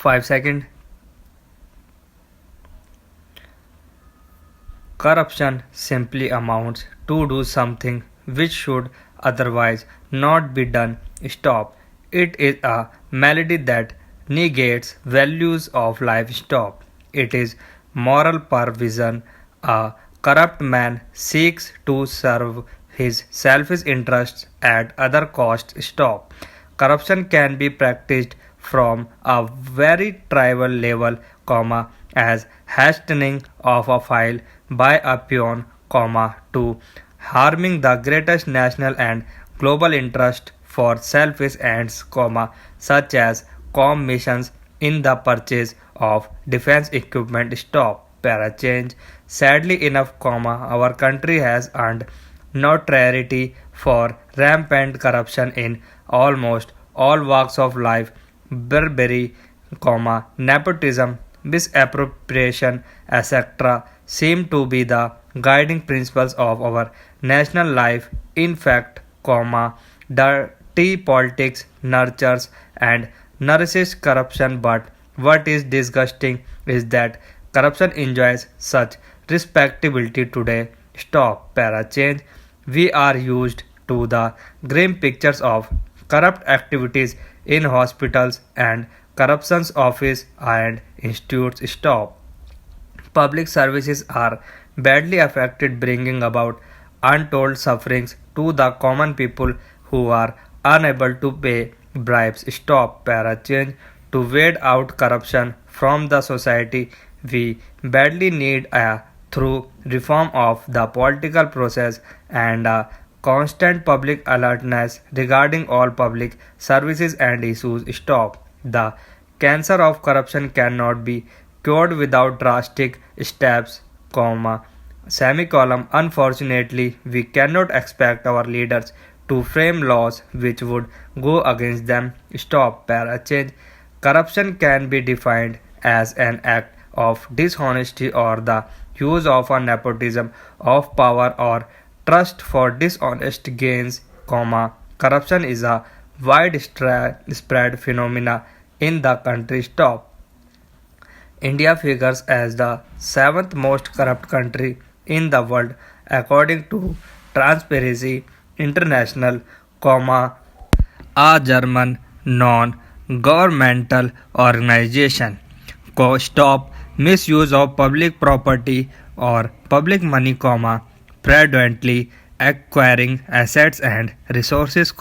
5 seconds. Corruption simply amounts to do something which should otherwise not be done. Stop. It is a malady that negates values of life. Stop. It is moral perversion. A corrupt man seeks to serve his selfish interests at other costs. Stop. Corruption can be practiced from a very trivial level, as hastening of a file by a peon, to harming the greatest national and global interest for selfish ends, such as missions in the purchase of defense equipment. Stop. Para change. Sadly enough, our country has earned notoriety for rampant corruption in almost all walks of life. Bribery, nepotism, misappropriation, etc. seem to be the guiding principles of our national life. In fact, dirty politics nurtures and nourishes corruption, but what is disgusting is that corruption enjoys such respectability today. Stop. Para change. We are used to the grim pictures of corrupt activities in hospitals and corruption's office and institutes. Stop. Public services are badly affected, bringing about untold sufferings to the common people who are unable to pay bribes. Stop. Para change. To weed out corruption from the society, we badly need a through reform of the political process and a constant public alertness regarding all public services and issues. Stop. The cancer of corruption cannot be cured without drastic steps, semicolon. Unfortunately, we cannot expect our leaders to frame laws which would go against them. Stop. Para change. Corruption can be defined as an act of dishonesty or the use of a nepotism of power or trust for dishonest gains, corruption is a widespread phenomena in the country. Stop. India figures as the seventh most corrupt country in the world according to Transparency International, a German non-governmental organization. Stop misuse of public property or public money, prudently acquiring assets and resources,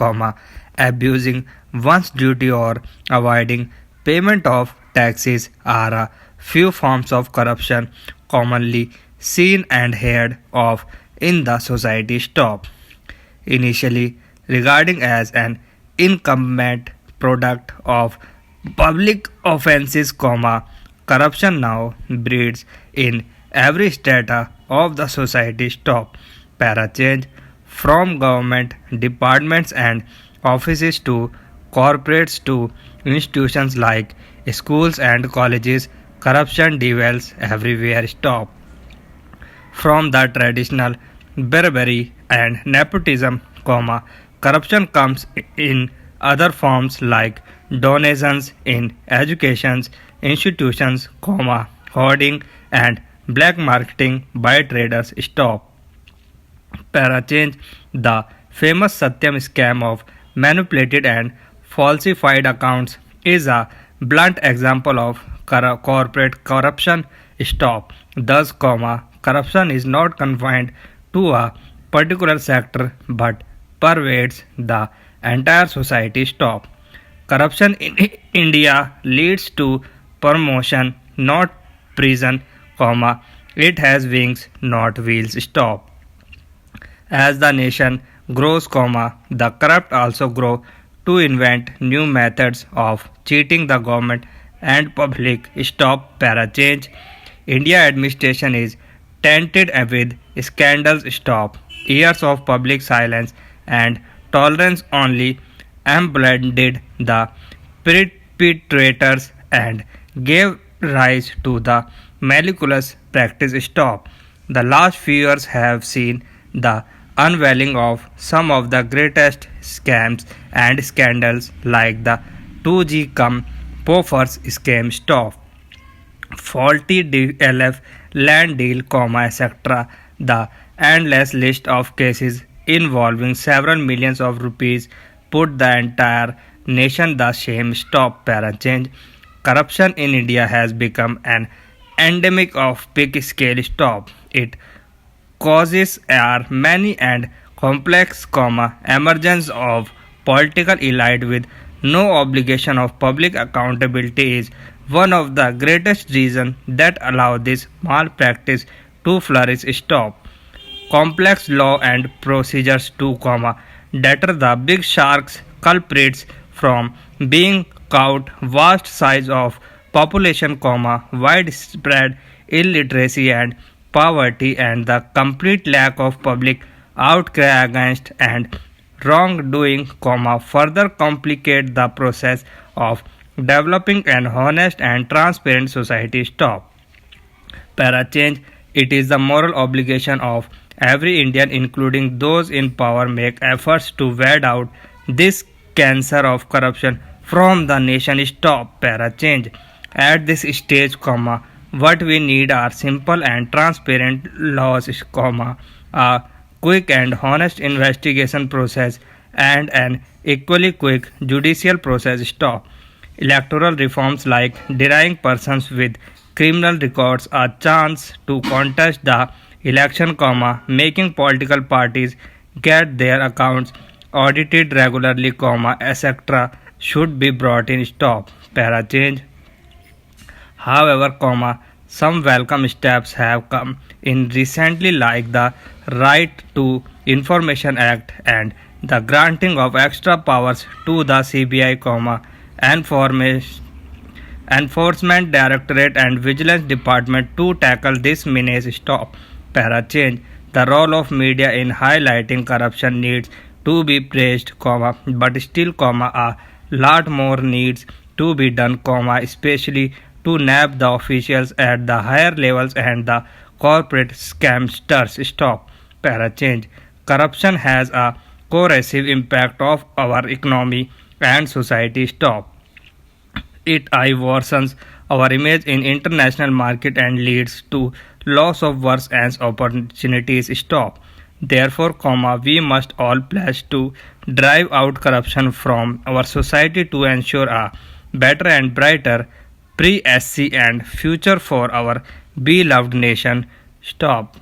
abusing one's duty or avoiding payment of taxes are a few forms of corruption commonly seen and heard of in the society. Stop. Initially regarding as an incumbent product of public offenses, corruption now breeds in every strata of the society. Stop. Para change. From government departments and offices to corporates to institutions like schools and colleges, corruption dwells everywhere. Stop. From the traditional bribery and nepotism, corruption comes in other forms like donations in education institutions, hoarding and black marketing by traders. Stop. Para change. The famous Satyam scam of manipulated and falsified accounts is a blunt example of corporate corruption. Stop. Thus, corruption is not confined to a particular sector but pervades the entire society. Stop. Corruption in India leads to promotion, not prison, it has wings, not wheels. Stop. As the nation grows, the corrupt also grow to invent new methods of cheating the government and public. Stop. Para change. India administration is tainted with scandals. Stop. Years of public silence and tolerance only emboldened the perpetrators and gave rise to the malicious practice. Stop. The last few years have seen the unveiling of some of the greatest scams and scandals like the 2G Poffer's scam stop. Faulty DLF land deal, etc. The endless list of cases involving several millions of rupees put the entire nation the shame. Stop para change. Corruption in India has become an endemic of big scale. Stop it. Causes are many and complex, emergence of political elite with no obligation of public accountability is one of the greatest reasons that allow this malpractice to flourish. Stop complex law and procedures to, deter the big sharks culprits from being caught. Vast size of population, widespread illiteracy and poverty, and the complete lack of public outcry against and wrongdoing, further complicate the process of developing an honest and transparent society. Stop para change. It is the moral obligation of every Indian, including those in power, make efforts to weed out this cancer of corruption from the nation. Stop para change. At this stage, what we need are simple and transparent laws, a quick and honest investigation process, and an equally quick judicial process. Stop electoral reforms like denying persons with criminal records a chance to contest the election, making political parties get their accounts audited regularly, etc. should be brought in. Stop para change. However, some welcome steps have come in recently, like the Right to Information Act and the granting of extra powers to the CBI, Enforcement Directorate and Vigilance Department to tackle this menace. Stop para change. The role of media in highlighting corruption needs to be praised, but still, a lot more needs to be done, especially to nab the officials at the higher levels and the corporate scamsters. Stop para change. Corruption has a corrosive impact of our economy and society. Stop it. I worsens our image in international market and leads to loss of work and opportunities. Stop. Therefore, we must all pledge to drive out corruption from our society to ensure a better and brighter pre-SC and future for our beloved nation. Stop